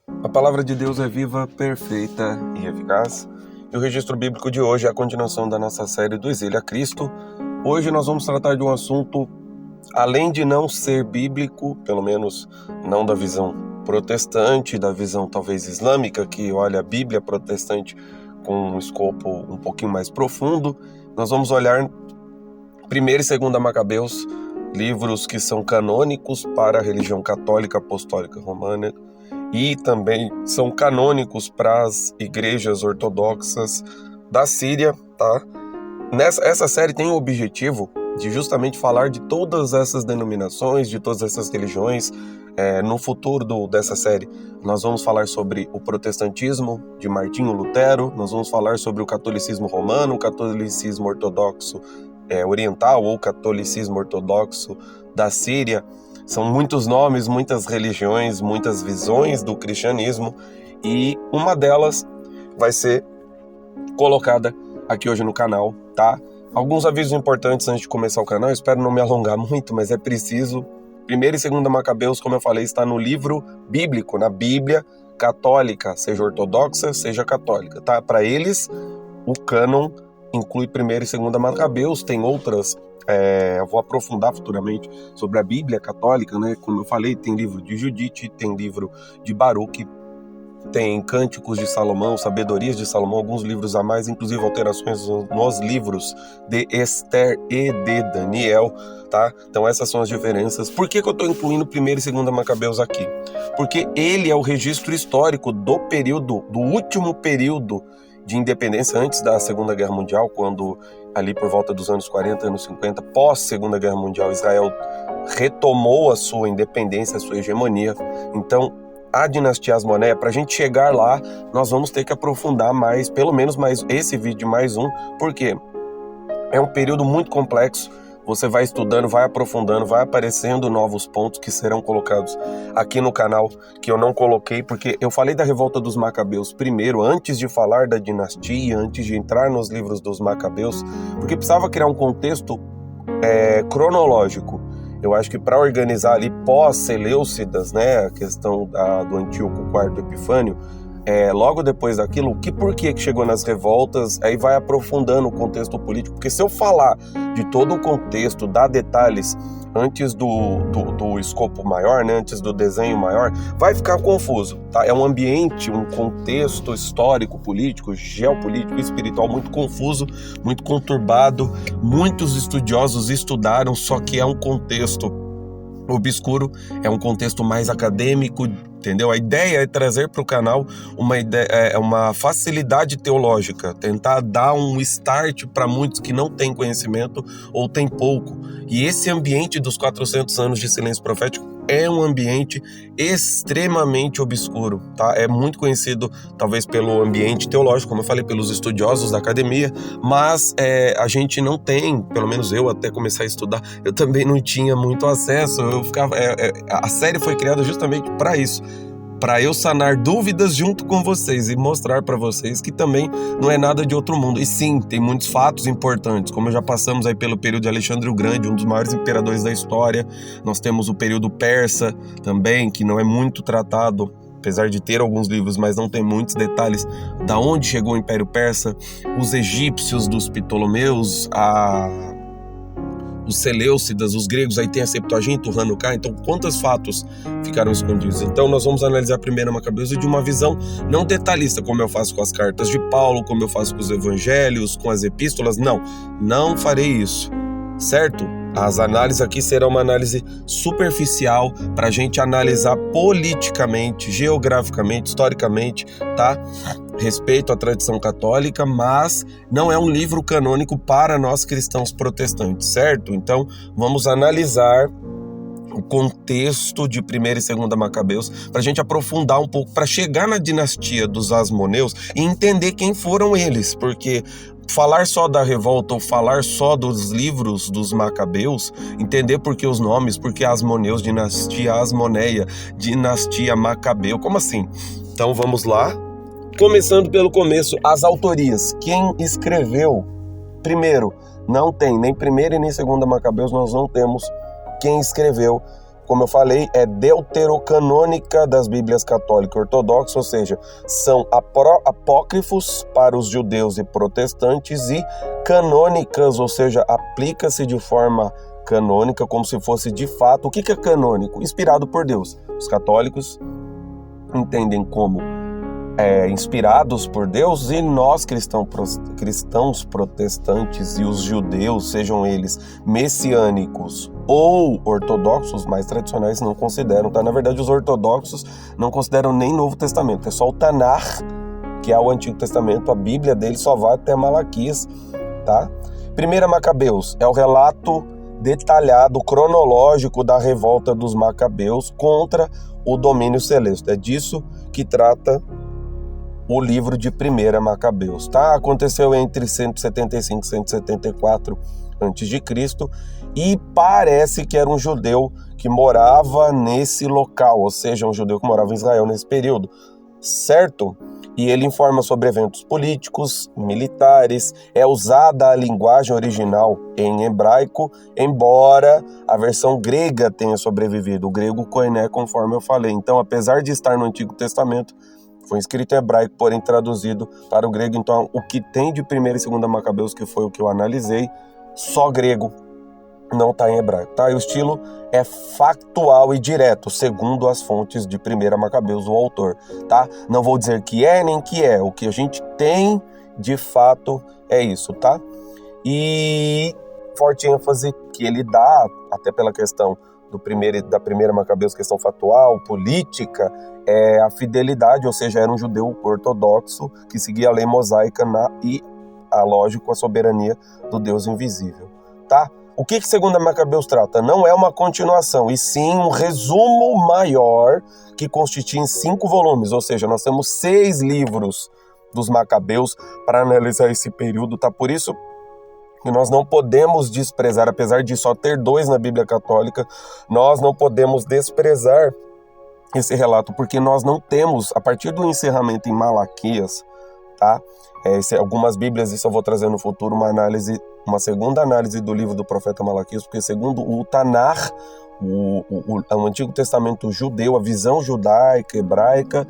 A palavra de Deus é viva, perfeita e eficaz. E o registro bíblico de hoje é a continuação da nossa série do Exílio a Cristo. Hoje nós vamos tratar de um assunto, além de não ser bíblico, pelo menos não da visão protestante, da visão talvez islâmica, que olha a Bíblia protestante com um escopo um pouquinho mais profundo. Nós vamos olhar 1ª e 2ª Macabeus, livros que são canônicos para a religião católica apostólica romana, e também são canônicos para as igrejas ortodoxas da Síria, tá? Essa série tem o objetivo de justamente falar de todas essas denominações, de todas essas religiões. No futuro dessa série, nós vamos falar sobre o protestantismo de Martinho Lutero, nós vamos falar sobre o catolicismo romano, o catolicismo ortodoxo oriental ou catolicismo ortodoxo da Síria. São muitos nomes, muitas religiões, muitas visões do cristianismo, e uma delas vai ser colocada aqui hoje no canal, tá? Alguns avisos importantes antes de começar o canal, eu espero não me alongar muito, mas é preciso. 1ª e 2ª Macabeus, como eu falei, está no livro bíblico, na Bíblia católica, seja ortodoxa, seja católica, tá? Para eles, o cânon inclui 1ª e 2ª Macabeus, tem outras. Eu vou aprofundar futuramente sobre a Bíblia católica, né? Como eu falei, tem livro de Judite, tem livro de Baruque, tem Cânticos de Salomão, Sabedorias de Salomão, alguns livros a mais, inclusive alterações nos livros de Esther e de Daniel, tá? Então essas são as diferenças. Por que eu estou incluindo 1ª e 2ª Macabeus aqui? Porque ele é o registro histórico do último período de independência antes da Segunda Guerra Mundial, quando ali por volta dos anos 40, anos 50, pós Segunda Guerra Mundial, Israel retomou a sua independência, a sua hegemonia. Então, a dinastia Asmoneia, para a gente chegar lá, nós vamos ter que aprofundar mais, pelo menos mais esse vídeo, mais um, porque é um período muito complexo. Você vai estudando, vai aprofundando, vai aparecendo novos pontos que serão colocados aqui no canal, que eu não coloquei, porque eu falei da revolta dos Macabeus primeiro, antes de falar da dinastia, antes de entrar nos livros dos Macabeus, porque precisava criar um contexto cronológico. Eu acho que para organizar ali pós-Seleucidas, né, a questão do Antíoco IV Epifânio, logo depois daquilo, por que chegou nas revoltas, aí vai aprofundando o contexto político, porque se eu falar de todo o contexto, dar detalhes antes do escopo maior, né, antes do desenho maior, vai ficar confuso, tá? É um ambiente, um contexto histórico, político, geopolítico, espiritual muito confuso, muito conturbado. Muitos estudiosos estudaram, só que é um contexto obscuro, é um contexto mais acadêmico, entendeu? A ideia é trazer para o canal uma facilidade teológica, tentar dar um start para muitos que não têm conhecimento ou têm pouco. E esse ambiente dos 400 anos de silêncio profético é um ambiente extremamente obscuro, tá? É muito conhecido, talvez, pelo ambiente teológico, como eu falei, pelos estudiosos da academia, mas a gente não tem, pelo menos eu até começar a estudar, eu também não tinha muito acesso. A série foi criada justamente para isso, para eu sanar dúvidas junto com vocês e mostrar para vocês que também não é nada de outro mundo. E sim, tem muitos fatos importantes, como já passamos aí pelo período de Alexandre o Grande, um dos maiores imperadores da história. Nós temos o período persa também, que não é muito tratado, apesar de ter alguns livros, mas não tem muitos detalhes da onde chegou o Império Persa, os egípcios dos Ptolomeus, os Seleucidas, os gregos, aí tem a Septuaginta, o Hanukkah. Então quantos fatos ficaram escondidos? Então nós vamos analisar a 1ª Macabeus de uma visão não detalhista, como eu faço com as cartas de Paulo, como eu faço com os evangelhos, com as epístolas. Não farei isso, certo? As análises aqui serão uma análise superficial para a gente analisar politicamente, geograficamente, historicamente, tá? Respeito à tradição católica, mas não é um livro canônico para nós cristãos protestantes, certo? Então, vamos analisar o contexto de 1ª e 2ª Macabeus para a gente aprofundar um pouco, para chegar na dinastia dos Asmoneus e entender quem foram eles, porque falar só da revolta ou falar só dos livros dos Macabeus, entender por que os nomes, por que Asmoneus, dinastia Asmoneia, dinastia Macabeu, como assim? Então vamos lá. Começando pelo começo, as autorias. Quem escreveu? Primeiro, não tem nem 1ª e nem 2ª Macabeus, nós não temos quem escreveu como eu falei, é deuterocanônica das Bíblias católica e ortodoxa, ou seja, são apócrifos para os judeus e protestantes e canônicas, ou seja, aplica-se de forma canônica, como se fosse de fato. O que é canônico? Inspirado por Deus. Os católicos entendem como inspirados por Deus, e nós cristãos protestantes e os judeus, sejam eles messiânicos ou ortodoxos mais tradicionais, não consideram, tá? Na verdade, os ortodoxos não consideram nem Novo Testamento, é só o Tanar, que é o Antigo Testamento, a Bíblia dele só vai até Malaquias, tá? 1 Macabeus é o relato detalhado, cronológico da revolta dos Macabeus contra o domínio celeste. É disso que trata o livro de 1 Macabeus, tá? Aconteceu entre 175 e 174 a.C. e parece que era um judeu que morava nesse local, ou seja, um judeu que morava em Israel nesse período, certo? E ele informa sobre eventos políticos, militares, é usada a linguagem original em hebraico, embora a versão grega tenha sobrevivido, o grego koiné, conforme eu falei. Então, apesar de estar no Antigo Testamento, foi escrito em hebraico, porém traduzido para o grego. Então, o que tem de 1 e 2 Macabeus, que foi o que eu analisei, só grego, não está em hebraico, tá? E o estilo é factual e direto, segundo as fontes de 1 Macabeus, o autor, tá? Não vou dizer que é nem que é, o que a gente tem de fato é isso, tá? E forte ênfase que ele dá, até pela questão da primeira Macabeus, questão factual, política, é a fidelidade, ou seja, era um judeu ortodoxo que seguia a lei mosaica e, lógico, a soberania do Deus invisível, tá? O que 2 Macabeus trata? Não é uma continuação, e sim um resumo maior que constitui em 5 volumes, ou seja, nós temos 6 livros dos Macabeus para analisar esse período, tá? Por isso que nós não podemos desprezar, apesar de só ter 2 na Bíblia Católica, nós não podemos desprezar esse relato, porque nós não temos, a partir do encerramento em Malaquias, tá? Algumas Bíblias, isso eu vou trazer no futuro, uma segunda análise do livro do profeta Malaquias, porque segundo o Tanar, o Antigo Testamento judeu, a visão judaica, hebraica,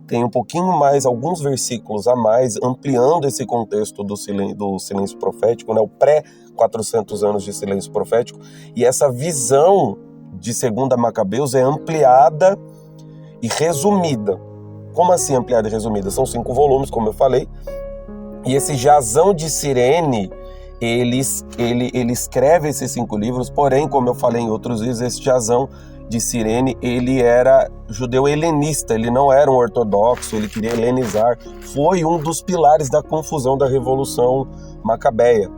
tem um pouquinho mais, alguns versículos a mais, ampliando esse contexto do silêncio profético, né? O pré-400 anos de silêncio profético, e essa visão de 2 Macabeus é ampliada e resumida. Como assim ampliada e resumida? São 5 volumes, como eu falei, e esse Jasão de Cirene, ele escreve esses 5 livros, porém, como eu falei em outros vídeos, esse Jasão de Cirene, ele era judeu helenista, ele não era um ortodoxo, ele queria helenizar, foi um dos pilares da confusão da Revolução Macabeia,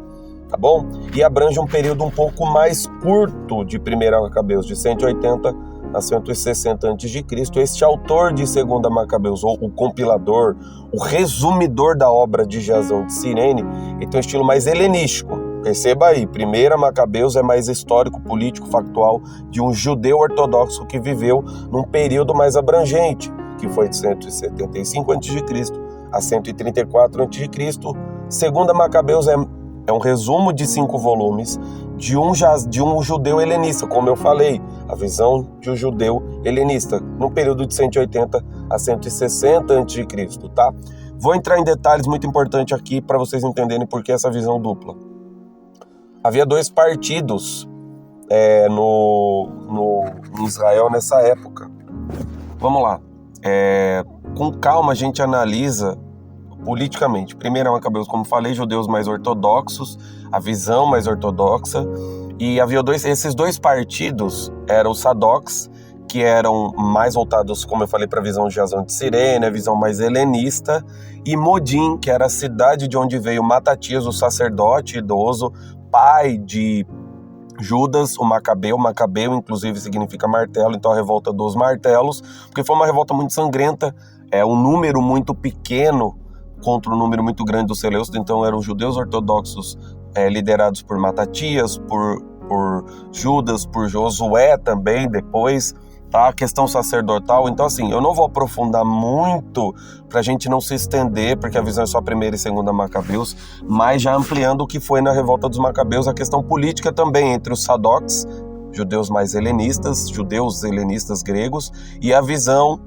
tá bom? E abrange um período um pouco mais curto de 1 Macabeus, de 180 a 160 a.C. Este autor de 2 Macabeus, ou o compilador, o resumidor da obra de Jasão de Cirene, ele tem um estilo mais helenístico. Perceba aí, 1 Macabeus é mais histórico, político, factual, de um judeu ortodoxo que viveu num período mais abrangente, que foi de 175 a.C. a 134 a.C. 2 Macabeus é um resumo de 5 volumes de um judeu helenista, como eu falei, a visão de um judeu helenista, no período de 180 a 160 a.C., tá? Vou entrar em detalhes muito importantes aqui para vocês entenderem por que essa visão dupla. Havia 2 partidos em Israel nessa época. Vamos lá. Com calma a gente analisa politicamente. 1 Macabeus, como falei, judeus mais ortodoxos, a visão mais ortodoxa, e havia esses 2 partidos eram os Sadocs, que eram mais voltados, como eu falei, para a visão de Jasão de Cirene, a visão mais helenista, e Modim, que era a cidade de onde veio Matatias, o sacerdote idoso, pai de Judas, o Macabeu. Macabeu, inclusive, significa martelo, então a revolta dos martelos, porque foi uma revolta muito sangrenta, um número muito pequeno contra um número muito grande dos Seleucidos, então eram judeus ortodoxos liderados por Matatias, por Judas, por Josué também depois, tá? A questão sacerdotal, então assim, eu não vou aprofundar muito pra gente não se estender, porque a visão é só 1 e 2 Macabeus, mas já ampliando o que foi na revolta dos Macabeus, a questão política também entre os Sadocs, judeus mais helenistas, judeus helenistas gregos, e a visão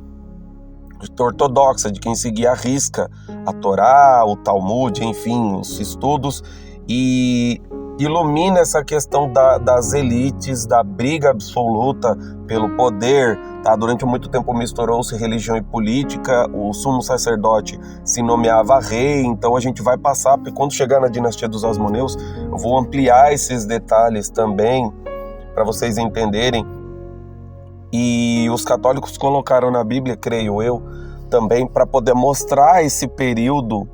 ortodoxa de quem seguia à risca a Torá, o Talmud, enfim, os estudos, e ilumina essa questão das elites, da briga absoluta pelo poder. Tá? Durante muito tempo misturou-se religião e política, o sumo sacerdote se nomeava rei, então a gente vai passar, porque quando chegar na dinastia dos Asmoneus, eu vou ampliar esses detalhes também, para vocês entenderem. E os católicos colocaram na Bíblia, creio eu, também para poder mostrar esse período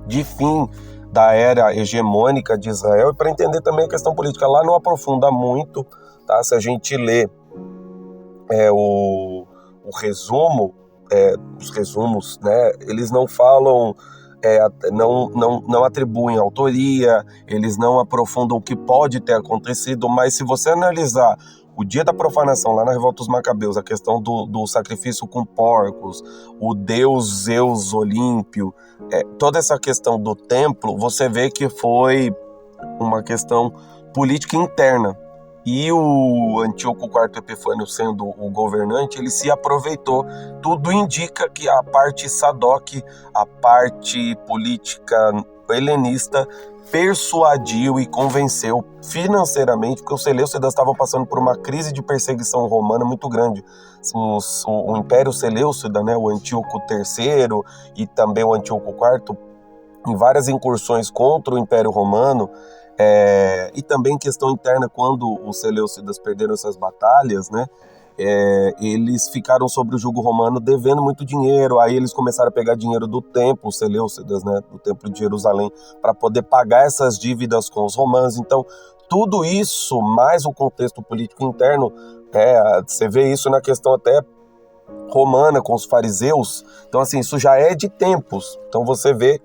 de fim da era hegemônica de Israel e para entender também a questão política. Lá não aprofunda muito, tá? Se a gente lê o resumo, os resumos, né? Eles não falam, não atribuem autoria, eles não aprofundam o que pode ter acontecido, mas se você analisar o dia da profanação, lá na Revolta dos Macabeus, a questão do sacrifício com porcos, o deus Zeus Olímpio, toda essa questão do templo, você vê que foi uma questão política interna. E o Antíoco IV Epifânio, sendo o governante, ele se aproveitou. Tudo indica que a parte Sadoc, a parte política helenista, persuadiu e convenceu financeiramente, porque os Seleucidas estavam passando por uma crise de perseguição romana muito grande. O Império Seleucida, né, o Antíoco III e também o Antíoco IV, em várias incursões contra o Império Romano, e também questão interna, quando os Seleucidas perderam essas batalhas, né, eles ficaram sob o jugo romano devendo muito dinheiro. Aí eles começaram a pegar dinheiro do templo, os Seleucidas, né, do templo de Jerusalém, para poder pagar essas dívidas com os romanos. Então, tudo isso, mais o contexto político interno, você vê isso na questão até romana, com os fariseus. Então, assim, isso já é de tempos. Então, você vê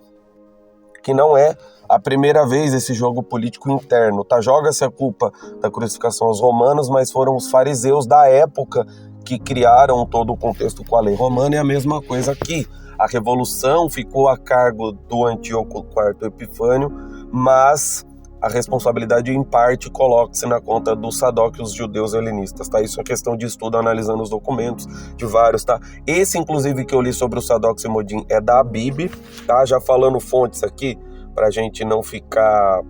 que não é a primeira vez esse jogo político interno, tá? Joga-se a culpa da crucificação aos romanos, mas foram os fariseus da época que criaram todo o contexto com a lei romana. E a mesma coisa aqui. A revolução ficou a cargo do Antíoco IV Epifânio, mas a responsabilidade em parte coloca-se na conta do Sadoc e os judeus helenistas, tá? Isso é questão de estudo, analisando os documentos de vários, tá? Esse, inclusive, que eu li sobre o Sadoc e Modim é da Bíblia, tá? Já falando fontes aqui, pra gente não ficar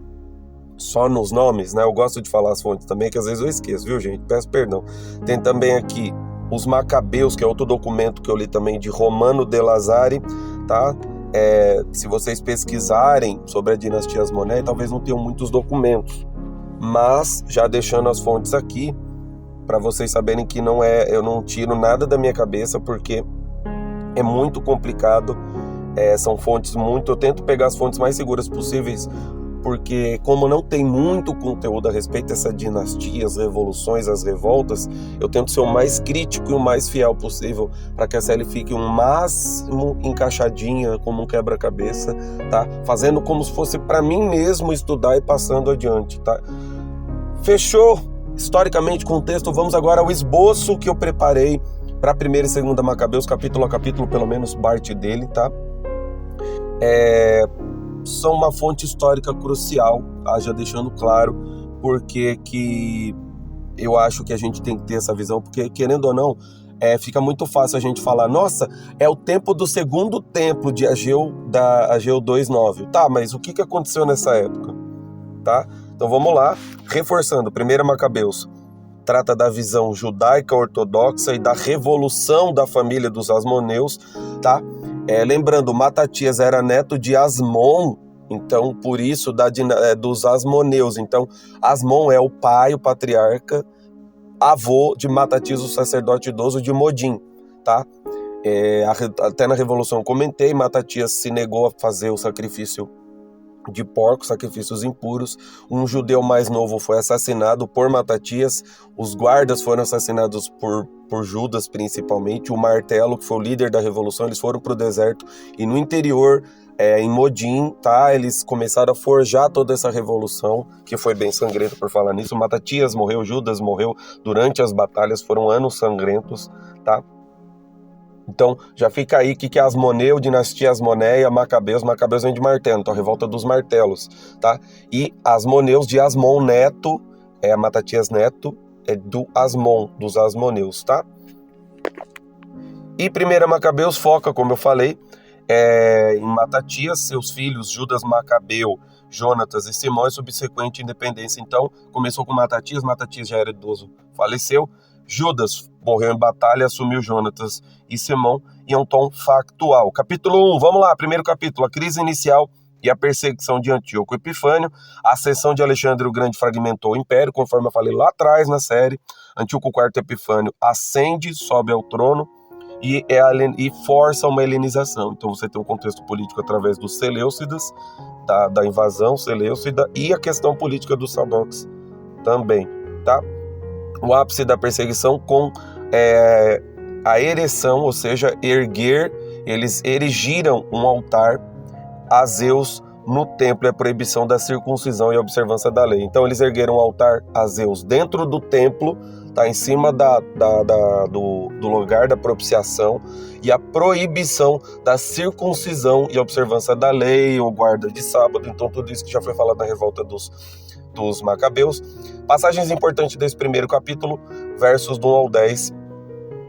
só nos nomes, né? Eu gosto de falar as fontes também, que às vezes eu esqueço, viu, gente? Peço perdão. Tem também aqui os Macabeus, que é outro documento que eu li também de Romano de Lazari, tá? Se vocês pesquisarem sobre a dinastia Asmoneia, talvez não tenham muitos documentos, mas já deixando as fontes aqui, para vocês saberem que eu não tiro nada da minha cabeça, porque é muito complicado. São fontes eu tento pegar as fontes mais seguras possíveis, porque como não tem muito conteúdo a respeito dessa dinastia, as revoluções, as revoltas, eu tento ser o mais crítico e o mais fiel possível para que a série fique o máximo encaixadinha, como um quebra-cabeça, tá? Fazendo como se fosse para mim mesmo estudar e passando adiante, tá? Fechou? Historicamente, contexto, vamos agora ao esboço que eu preparei para 1ª e 2ª Macabeus, capítulo a capítulo, pelo menos parte dele, tá? São uma fonte histórica crucial, tá? Já deixando claro porque que eu acho que a gente tem que ter essa visão, porque querendo ou não, fica muito fácil a gente falar, nossa, é o tempo do segundo templo de Ageu 2:9. Tá, mas o que aconteceu nessa época? Tá? Então vamos lá, reforçando, 1ª Macabeus trata da visão judaica ortodoxa e da revolução da família dos Asmoneus, tá? Lembrando, Matatias era neto de Asmon, então por isso dos Asmoneus. Então Asmon é o pai, o patriarca, avô de Matatias, o sacerdote idoso de Modim, tá? Até na revolução eu comentei, Matatias se negou a fazer o sacrifício de porcos, sacrifícios impuros. Um judeu mais novo foi assassinado por Matatias, os guardas foram assassinados por Judas principalmente, o Martelo, que foi o líder da revolução, eles foram para o deserto, e no interior, em Modim, tá, eles começaram a forjar toda essa revolução, que foi bem sangrenta por falar nisso. Matatias morreu, Judas morreu durante as batalhas, foram anos sangrentos, tá? Então, já fica aí que é Asmoneu, dinastia Asmoneia, Macabeus vem de martelo, então a revolta dos martelos, tá? E Asmoneus de Asmon neto, Matatias neto dos Asmoneus, tá? E 1 Macabeus foca, como eu falei, em Matatias, seus filhos, Judas Macabeu, Jonatas e Simão, e subsequente independência. Então, começou com Matatias já era idoso, faleceu. Judas morreu em batalha, assumiu Jonatas e Simão, e é um tom factual. Capítulo 1, vamos lá, primeiro capítulo, a crise inicial e a perseguição de Antíoco Epifânio. A ascensão de Alexandre o Grande fragmentou o império, conforme eu falei lá atrás na série. Antíoco IV Epifânio ascende, sobe ao trono, e força uma helenização. Então você tem um contexto político através dos Seleucidas, da invasão seleucida, e a questão política dos Sadocs também, tá? O ápice da perseguição com a ereção, ou seja, eles erigiram um altar a Zeus no templo, e a proibição da circuncisão e a observância da lei. Então eles ergueram um altar a Zeus dentro do templo, tá, em cima do lugar da propiciação, e a proibição da circuncisão e observância da lei, ou guarda de sábado. Então tudo isso que já foi falado na revolta dos Macabeus. Passagens importantes desse primeiro capítulo, versos do 1 ao 10.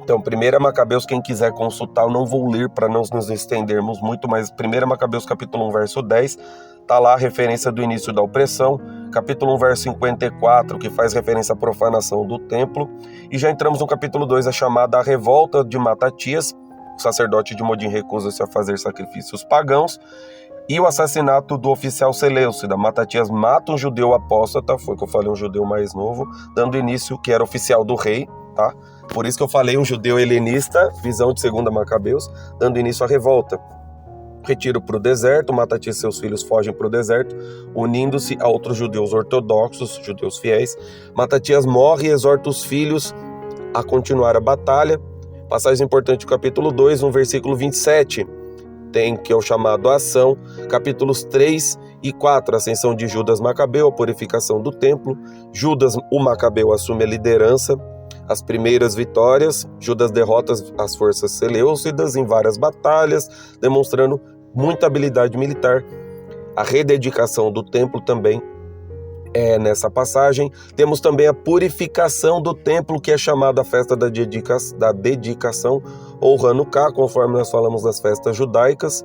Então, 1 Macabeus, quem quiser consultar, eu não vou ler para não nos estendermos muito, mas 1 Macabeus capítulo 1, verso 10, está lá a referência do início da opressão. Capítulo 1, verso 54, que faz referência à profanação do templo. E já entramos no capítulo 2, a chamada a revolta de Matatias. O sacerdote de Modim recusa-se a fazer sacrifícios pagãos. E o assassinato do oficial Seleucida. Matatias mata um judeu apóstata, foi que eu falei, um judeu mais novo, dando início, que era oficial do rei, tá? Por isso que eu falei um judeu helenista, visão de 2 Macabeus, dando início à revolta. Retiro para o deserto, Matatias e seus filhos fogem para o deserto, unindo-se a outros judeus ortodoxos, judeus fiéis. Matatias morre e exorta os filhos a continuar a batalha. Passagem importante do capítulo 2, no versículo 27, tem que é o chamado à ação. Capítulos 3 e 4, a ascensão de Judas Macabeu, a purificação do templo. Judas, o Macabeu, assume a liderança. As primeiras vitórias, Judas derrota as forças seleucidas em várias batalhas, demonstrando muita habilidade militar. A rededicação do templo também é nessa passagem. Temos também a purificação do templo, que é chamada a festa da dedicação, ou Hanukkah, conforme nós falamos nas festas judaicas.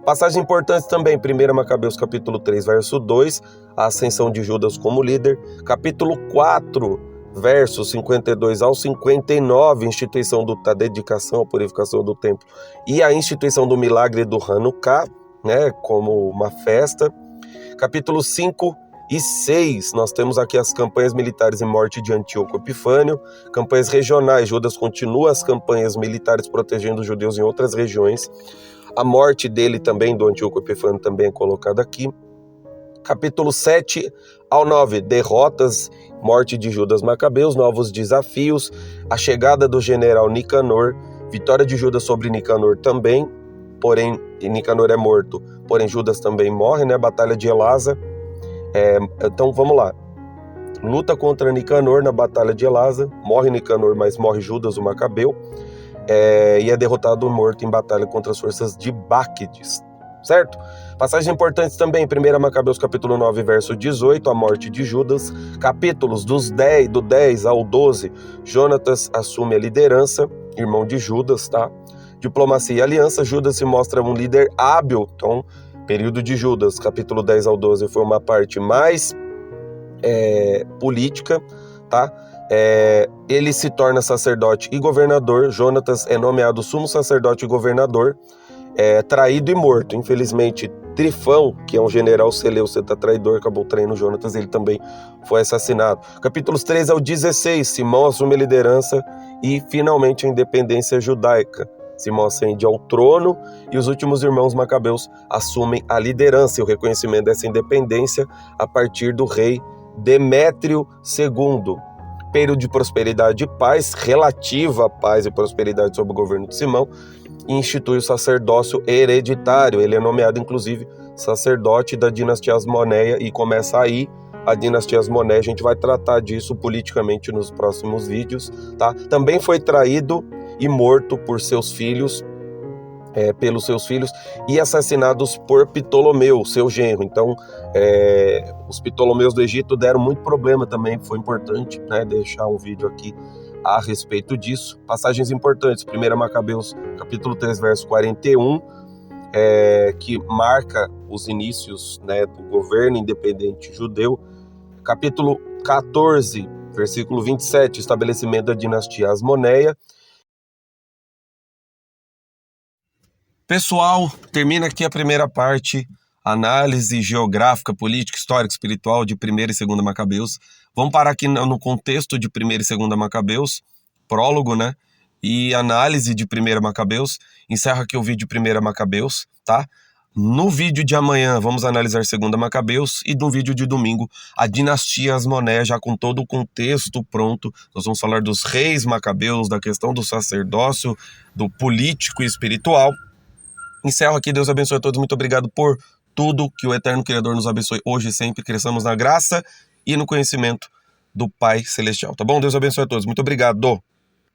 Passagens importantes também, 1 Macabeus capítulo 3, verso 2, a ascensão de Judas como líder. Capítulo 4, versos 52 ao 59, instituição da dedicação, a purificação do templo e a instituição do milagre do Hanukkah, né, como uma festa. Capítulo 5 e 6, nós temos aqui as campanhas militares e morte de Antíoco Epifânio. Campanhas regionais, Judas continua as campanhas militares protegendo os judeus em outras regiões. A morte dele também, do Antíoco Epifânio, também é colocada aqui. Capítulo 7 ao 9, derrotas, morte de Judas Macabeus, novos desafios, a chegada do general Nicanor, vitória de Judas sobre Nicanor também, porém Nicanor é morto, porém Judas também morre, né? Batalha de Elasa. Então vamos lá, luta contra Nicanor na batalha de Elasa, morre Nicanor, mas morre Judas o Macabeu, e é derrotado ou morto em batalha contra as forças de Báquides, certo? Passagens importantes também, 1 Macabeus capítulo 9, verso 18, a morte de Judas. Capítulos do 10 ao 12, Jonatas assume a liderança, irmão de Judas, tá? Diplomacia e aliança, Judas se mostra um líder hábil. Então, período de Judas, capítulo 10 ao 12, foi uma parte mais política, tá? Ele se torna sacerdote e governador. Jonatas é nomeado sumo sacerdote e governador, traído e morto. Infelizmente, Trifão, que é um general seleucida traidor, acabou traindo Jonatas, ele também foi assassinado. Capítulos 13 ao 16, Simão assume a liderança e finalmente a independência judaica. Simão ascende ao trono e os últimos irmãos macabeus assumem a liderança e o reconhecimento dessa independência a partir do rei Demétrio II. Período de prosperidade e paz, relativa paz e prosperidade sob o governo de Simão, e institui o sacerdócio hereditário. Ele é nomeado, inclusive, sacerdote da dinastia Asmoneia, e começa aí a dinastia Asmoneia. A gente vai tratar disso politicamente nos próximos vídeos, tá? Também foi traído e morto por seus filhos, pelos seus filhos e assassinados por Ptolomeu, seu genro. Então, os Ptolomeus do Egito deram muito problema também. Foi importante, né, deixar um vídeo aqui a respeito disso. Passagens importantes: 1 Macabeus, capítulo 3, verso 41, que marca os inícios, né, do governo independente judeu. Capítulo 14, versículo 27, estabelecimento da dinastia Asmoneia. Pessoal, termina aqui a primeira parte, análise geográfica, política, histórica, espiritual de 1ª e 2ª Macabeus. Vamos parar aqui no contexto de 1ª e 2ª Macabeus, prólogo, né? E análise de 1ª Macabeus. Encerro aqui o vídeo de 1ª Macabeus, tá? No vídeo de amanhã vamos analisar 2ª Macabeus e no vídeo de domingo a dinastia Asmoneia, já com todo o contexto pronto. Nós vamos falar dos reis Macabeus, da questão do sacerdócio, do político e espiritual. Encerro aqui, Deus abençoe a todos, muito obrigado por tudo, que o Eterno Criador nos abençoe hoje e sempre, cresçamos na graça e no conhecimento do Pai Celestial, tá bom? Deus abençoe a todos, muito obrigado.